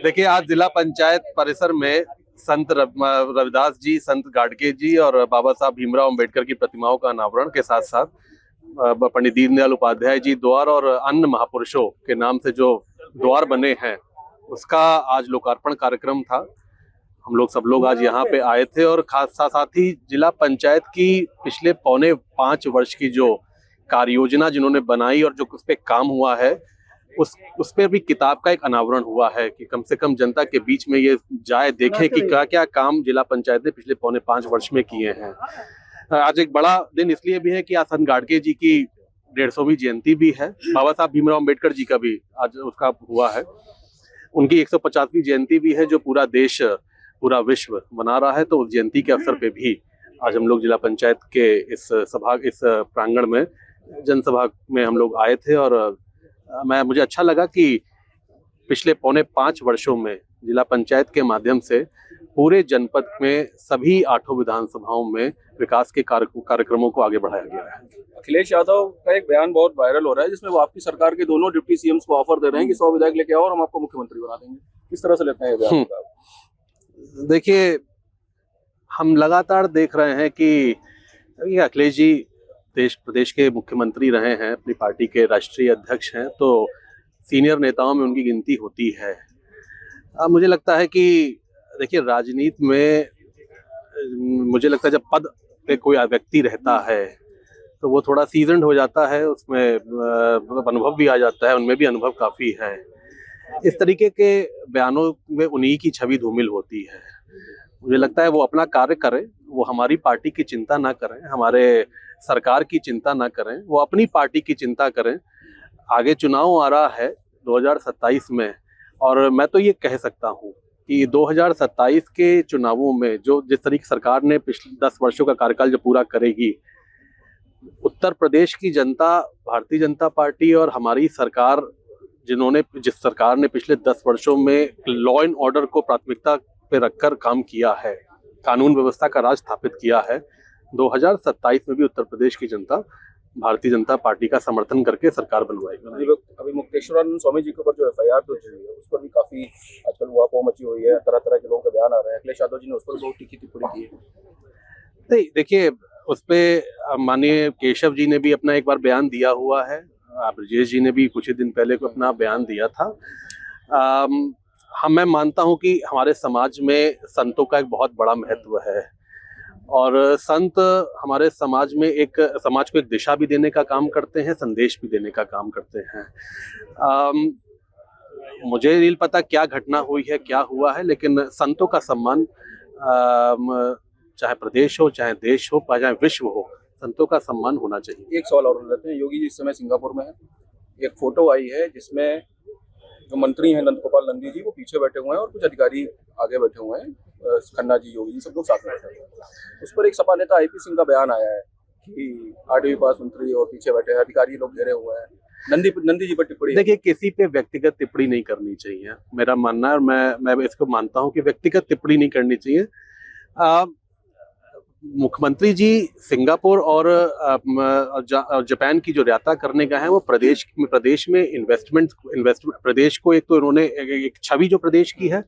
देखिए, आज जिला पंचायत परिसर में संत रविदास जी, संत गाडगे जी और बाबा साहब भीमराव अंबेडकर की प्रतिमाओं का अनावरण के साथ साथ पंडित दीनदयाल उपाध्याय जी द्वार और अन्य महापुरुषों के नाम से जो द्वार बने हैं, उसका आज लोकार्पण कार्यक्रम था। हम लोग सब लोग आज यहाँ पे आए थे और खास साथ ही जिला पंचायत की पिछले 4.25 वर्ष की जो कार्य योजना जिन्होंने बनाई और जो उस पे काम हुआ है, उस पे भी किताब का एक अनावरण हुआ है कि कम से कम जनता के बीच में ये जाए, देखें कि क्या क्या काम जिला पंचायत ने पिछले 4.25 वर्ष में किए हैं। आज एक बड़ा दिन इसलिए भी है कि आज संत गाडगे जी की 150वीं जयंती भी है। बाबा साहब भीमराव अंबेडकर जी का भी आज उसका हुआ है, उनकी 150वीं जयंती भी है जो पूरा देश, पूरा विश्व मना रहा है। तो उस जयंती के अवसर पे भी आज हम लोग जिला पंचायत के इस प्रांगण में जनसभा में हम लोग आए थे और मुझे अच्छा लगा कि पिछले 4.25 वर्षों में जिला पंचायत के माध्यम से पूरे जनपद में सभी 8 विधानसभाओं में विकास के कार्यक्रमों को आगे बढ़ाया गया है। अखिलेश यादव का एक बयान बहुत वायरल हो रहा है जिसमें वो आपकी सरकार के दोनों डिप्टी सीएम्स को ऑफर दे रहे हैं कि 100 विधायक लेके आओ और हम आपको मुख्यमंत्री बना देंगे। किस तरह से लेते हैं ये बयान? देखिए, हम लगातार देख रहे हैं कि अखिलेश जी प्रदेश के मुख्यमंत्री रहे हैं, अपनी पार्टी के राष्ट्रीय अध्यक्ष हैं, तो सीनियर नेताओं में उनकी गिनती होती है। अब मुझे लगता है कि देखिए, राजनीति में मुझे लगता है जब पद पे कोई व्यक्ति रहता है तो वो थोड़ा सीजन्ड हो जाता है, उसमें अनुभव भी आ जाता है, उनमें भी अनुभव काफ़ी है। इस तरीके के बयानों में उन्हीं की छवि धूमिल होती है। मुझे लगता है वो अपना कार्य करें, वो हमारी पार्टी की चिंता ना करें, हमारे सरकार की चिंता ना करें, वो अपनी पार्टी की चिंता करें। आगे चुनाव आ रहा है 2027 में, और मैं तो ये कह सकता हूँ कि 2027 के चुनावों में जो जिस तरीके सरकार ने पिछले 10 वर्षों का कार्यकाल जो पूरा करेगी, उत्तर प्रदेश की जनता, भारतीय जनता पार्टी और हमारी सरकार, जिस सरकार ने पिछले 10 वर्षों में लॉ एंड ऑर्डर को प्राथमिकता पे रखकर काम किया है, कानून व्यवस्था का राज स्थापित किया है, 2027 में भी उत्तर प्रदेश की जनता भारतीय जनता पार्टी का समर्थन करके सरकार बनवाएगी। अभी मुक्तेश्वरानंद स्वामी जी के ऊपर जो एफआईआर तो हुई है, उस पर भी काफी आजकल ऊहापोह मची हुई है, तरह तरह के लोगों के बयान आ रहे हैं। अखिलेश यादव जी ने उस पर बहुत तीखी टिप्पणी की है। नहीं, देखिए, उस पे माननीय केशव जी ने भी अपना एक बार बयान दिया हुआ है, ब्रजेश जी ने भी कुछ ही दिन पहले को अपना बयान दिया था। मैं मानता हूं कि हमारे समाज में संतों का एक बहुत बड़ा महत्व है और संत हमारे समाज को एक दिशा भी देने का काम करते हैं, संदेश भी देने का काम करते हैं। मुझे नहीं पता क्या घटना हुई है, क्या हुआ है, लेकिन संतों का सम्मान चाहे प्रदेश हो, चाहे देश हो, चाहे विश्व हो, संतों का सम्मान होना चाहिए। एक सवाल और लेते हैं। योगी जी इस समय सिंगापुर में है। एक फोटो आई है जिसमें जो मंत्री हैं नंद गोपाल नंदी जी, वो पीछे बैठे हुए हैं और कुछ अधिकारी आगे बैठे हुए हैं, खन्ना जी, योगी जी, सब लोग साथ में बैठे हुए हैं। उस पर एक सपा नेता आईपी सिंह का बयान आया है कि 8वीं पास मंत्री और पीछे बैठे अधिकारी लोग घेरे हुए हैं। नंदी जी पर टिप्पणी। देखिए, किसी पे व्यक्तिगत टिप्पणी नहीं करनी चाहिए, मेरा मानना है, और मैं इसको मानता हूँ कि व्यक्तिगत टिप्पणी नहीं करनी चाहिए। मुख्यमंत्री जी सिंगापुर और जापान की जो यात्रा करने गए हैं, वो प्रदेश में इन्वेस्टमेंट प्रदेश को एक तो इन्होंने एक छवि जो प्रदेश की है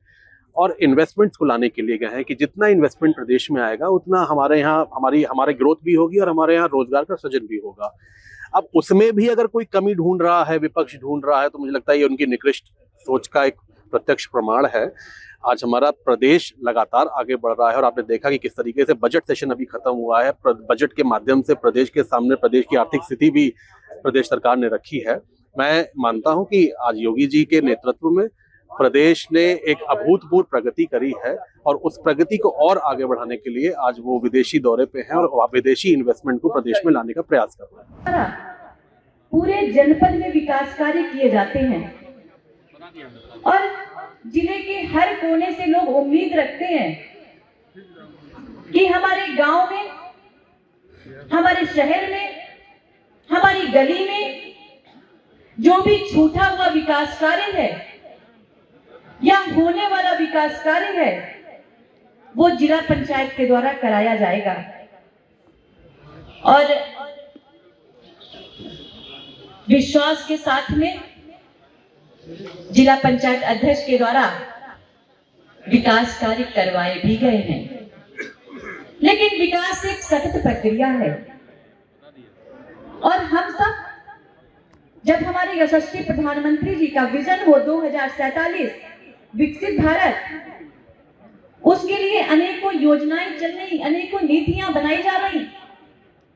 और इन्वेस्टमेंट्स को लाने के लिए गए हैं कि जितना इन्वेस्टमेंट प्रदेश में आएगा उतना हमारे यहाँ हमारे ग्रोथ भी होगी और हमारे यहाँ रोजगार का सृजन भी होगा। अब उसमें भी अगर कोई कमी ढूंढ रहा है, विपक्ष ढूंढ रहा है, तो मुझे लगता है ये उनकी निकृष्ट सोच का एक प्रत्यक्ष प्रमाण है। आज हमारा प्रदेश लगातार आगे बढ़ रहा है और आपने देखा कि किस तरीके से बजट सेशन अभी खत्म हुआ है। बजट के माध्यम से प्रदेश के सामने प्रदेश की आर्थिक स्थिति भी प्रदेश सरकार ने रखी है। मैं मानता हूं कि आज योगी जी के नेतृत्व में प्रदेश ने एक अभूतपूर्व प्रगति करी है और उस प्रगति को और आगे बढ़ाने के लिए आज वो विदेशी दौरे पे हैं और विदेशी इन्वेस्टमेंट को प्रदेश में लाने का प्रयास कर रहे हैं। पूरे जनपद में विकास कार्य किए जाते हैं और जिले के हर कोने से लोग उम्मीद रखते हैं कि हमारे गांव में, हमारे शहर में, हमारी गली में जो भी छूटा हुआ विकास कार्य है या होने वाला विकास कार्य है, वो जिला पंचायत के द्वारा कराया जाएगा। और विश्वास के साथ में जिला पंचायत अध्यक्ष के द्वारा विकास कार्य करवाए भी गए हैं, लेकिन विकास एक सतत प्रक्रिया है। और हम सब जब हमारे यशस्वी प्रधानमंत्री जी का विजन हो 2047 विकसित भारत, उसके लिए अनेकों योजनाएं चल रही, अनेकों नीतियां बनाई जा रही।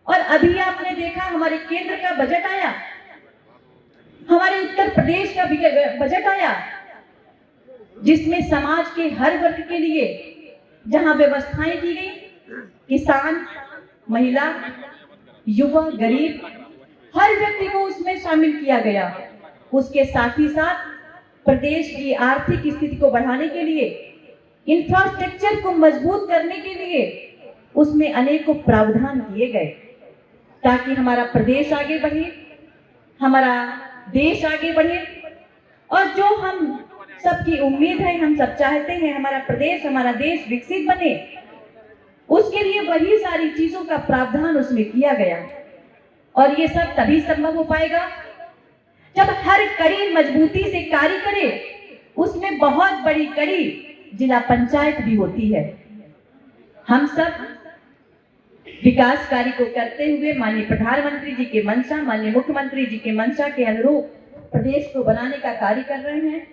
और अभी आपने देखा हमारे केंद्र का बजट आया, हमारे उत्तर प्रदेश का बजट आया, जिसमें समाज के हर वर्ग के लिए जहां व्यवस्थाएं की गई, किसान, महिला, युवा, गरीब, हर व्यक्ति को उसमें शामिल किया गया। उसके साथ ही साथ प्रदेश की आर्थिक स्थिति को बढ़ाने के लिए, इंफ्रास्ट्रक्चर को मजबूत करने के लिए उसमें अनेकों प्रावधान किए गए, ताकि हमारा प्रदेश आगे बढ़े, हमारा देश आगे बढ़े। और जो हम सबकी उम्मीद है, हम सब चाहते हैं हमारा प्रदेश, हमारा देश विकसित बने, उसके लिए वही सारी चीजों का प्रावधान उसमें किया गया। और ये सब तभी संभव हो पाएगा जब हर कड़ी मजबूती से कार्य करे। उसमें बहुत बड़ी कड़ी जिला पंचायत भी होती है। हम सब विकास कार्य को करते हुए माननीय प्रधानमंत्री जी के मंशा, माननीय मुख्यमंत्री जी के मंशा के अनुरूप प्रदेश को बनाने का कार्य कर रहे हैं।